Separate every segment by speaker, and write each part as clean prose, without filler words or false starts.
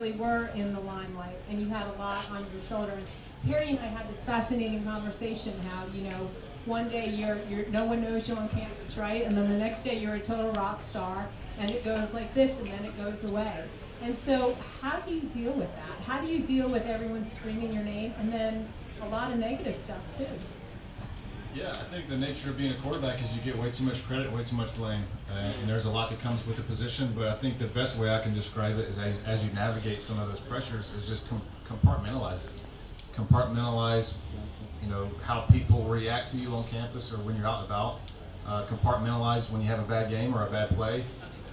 Speaker 1: really were in the limelight and you had a lot on your shoulder. And Harry and I had this fascinating conversation how, one day you're no one knows you on campus, right? And then the next day you're a total rock star and it goes like this and then it goes away. And so how do you deal with that? How do you deal with everyone screaming your name and then a lot of negative stuff too?
Speaker 2: Yeah, I think the nature of being a quarterback is you get way too much credit, way too much blame, and there's a lot that comes with the position. But I think the best way I can describe it is as you navigate some of those pressures is just compartmentalize it. Compartmentalize, how people react to you on campus or when you're out and about. Compartmentalize when you have a bad game or a bad play,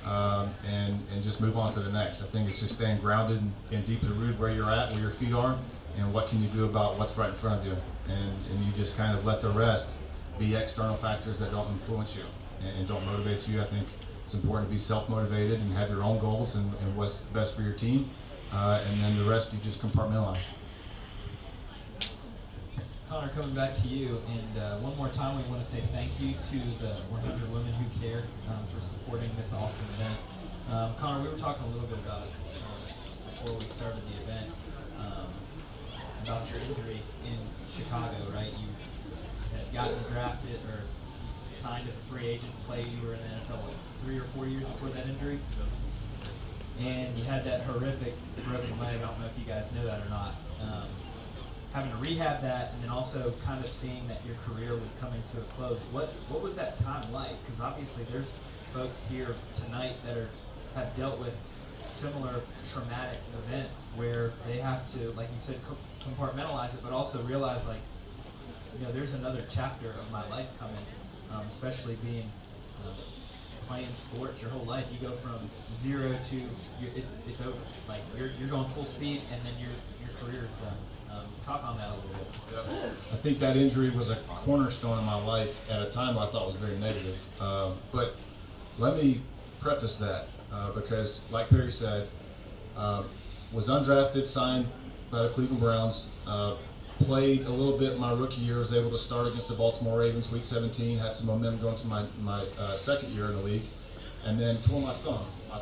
Speaker 2: and just move on to the next. I think it's just staying grounded and deeply rooted where you're at, where your feet are, and what can you do about what's right in front of you. And you just kind of let the rest be external factors that don't influence you and don't motivate you. I think it's important to be self-motivated and have your own goals and what's best for your team, and then the rest you just compartmentalize.
Speaker 3: Connor, coming back to you, and one more time we want to say thank you to the 100 Women Who Care for supporting this awesome event. Connor, we were talking a little bit about it before we started the event, about your injury in Chicago, right? You had gotten drafted or signed as a free agent to play. You were in the NFL like 3 or 4 years before that injury, and you had that horrific broken leg. I don't know if you guys know that or not. Having to rehab that, and then also kind of seeing that your career was coming to a close. What was that time like? Because obviously there's folks here tonight that have dealt with similar traumatic events where they have to, like you said, compartmentalize it, but also realize there's another chapter of my life coming, especially being playing sports your whole life. You go from zero to it's over. Like you're going full speed, and then your career is done. Talk on that a little bit.
Speaker 2: Yep. I think that injury was a cornerstone in my life at a time I thought was very negative. But let me preface that because, like Perry said, was undrafted, signed by the Cleveland Browns, played a little bit my rookie year, was able to start against the Baltimore Ravens week 17, had some momentum going to my second year in the league, and then tore my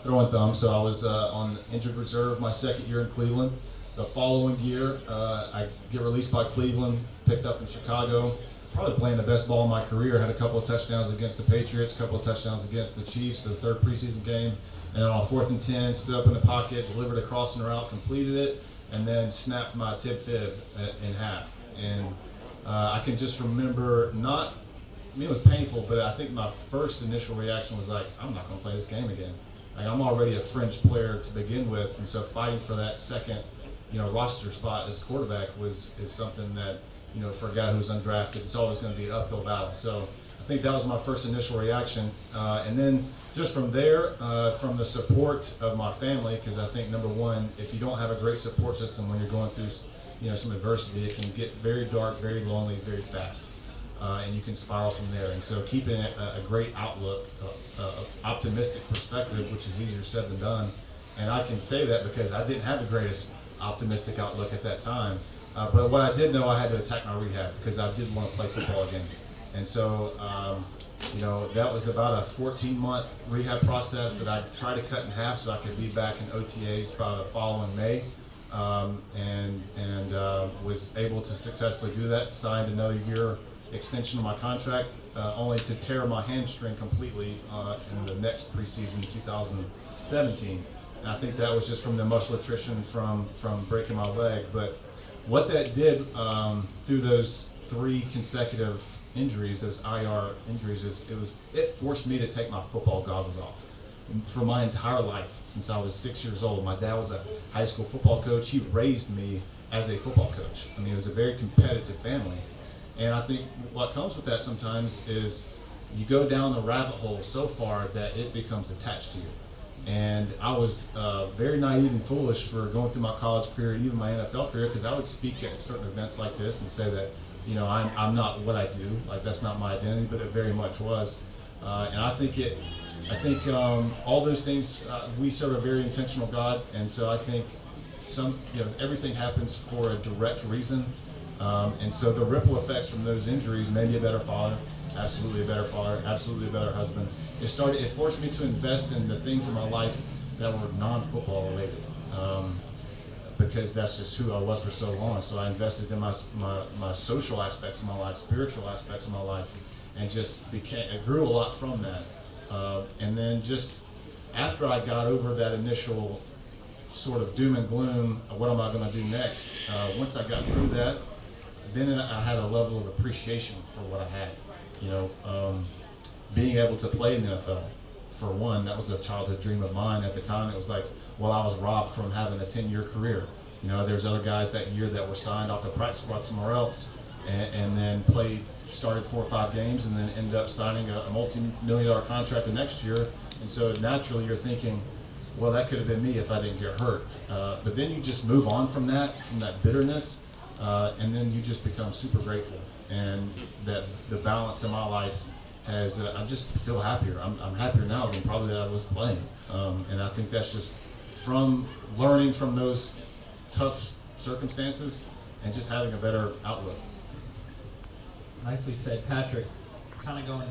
Speaker 2: throwing thumb. So I was on injured reserve my second year in Cleveland. The following year, I get released by Cleveland, picked up in Chicago, probably playing the best ball in my career. Had a couple of touchdowns against the Patriots, a couple of touchdowns against the Chiefs, the third preseason game. And then on 4th and 10, stood up in the pocket, delivered a crossing route, completed it, and then snapped my tib fib in half. And I can just remember it was painful, but I think my first initial reaction was like, I'm not going to play this game again. Like, I'm already a fringe player to begin with, and so fighting for that second roster spot as quarterback is something that, for a guy who's undrafted, it's always going to be an uphill battle. So I think that was my first initial reaction. And then just from there, from the support of my family, because I think, number one, if you don't have a great support system when you're going through, some adversity, it can get very dark, very lonely, very fast. And you can spiral from there. And so keeping a great outlook, optimistic perspective, which is easier said than done. And I can say that because I didn't have the greatest optimistic outlook at that time, but what I did know, I had to attack my rehab because I did want to play football again. And so that was about a 14-month rehab process that I tried to cut in half so I could be back in OTAs by the following May, and was able to successfully do that. Signed another year extension of my contract, only to tear my hamstring completely in the next preseason, 2017. And I think that was just from the muscle attrition from breaking my leg. But what that did through those 3 consecutive injuries, those IR injuries, it forced me to take my football goggles off. And for my entire life, since I was 6 years old, my dad was a high school football coach. He raised me as a football coach. I mean, it was a very competitive family. And I think what comes with that sometimes is you go down the rabbit hole so far that it becomes attached to you. And I was very naive and foolish for going through my college career and even my NFL career, because I would speak at certain events like this and say that, I'm not what I do. Like, that's not my identity, but it very much was. And I think all those things, we serve a very intentional God, and so I think everything happens for a direct reason. And so the ripple effects from those injuries made me a better father. Absolutely a better father, absolutely a better husband. It forced me to invest in the things in my life that were non-football related. because that's just who I was for so long. So I invested in my social aspects of my life, spiritual aspects of my life, and just it grew a lot from that. And then just after I got over that initial sort of doom and gloom, what am I going to do next? Once I got through that, then I had a level of appreciation for what I had. You know, being able to play in the NFL, for one, that was a childhood dream of mine. At the time, it was like, well, I was robbed from having a 10-year career. You know, there's other guys that year that were signed off the practice squad somewhere else, and then started 4 or 5 games, and then ended up signing a multi-million-dollar contract the next year. And so naturally, you're thinking, well, that could have been me if I didn't get hurt. But then you just move on from that bitterness, and then you just become super grateful. And that the balance in my life has, I just feel happier. I'm happier now than probably that I was playing. And I think that's just from learning from those tough circumstances and just having a better outlook.
Speaker 3: Nicely said, Patrick. Kind of going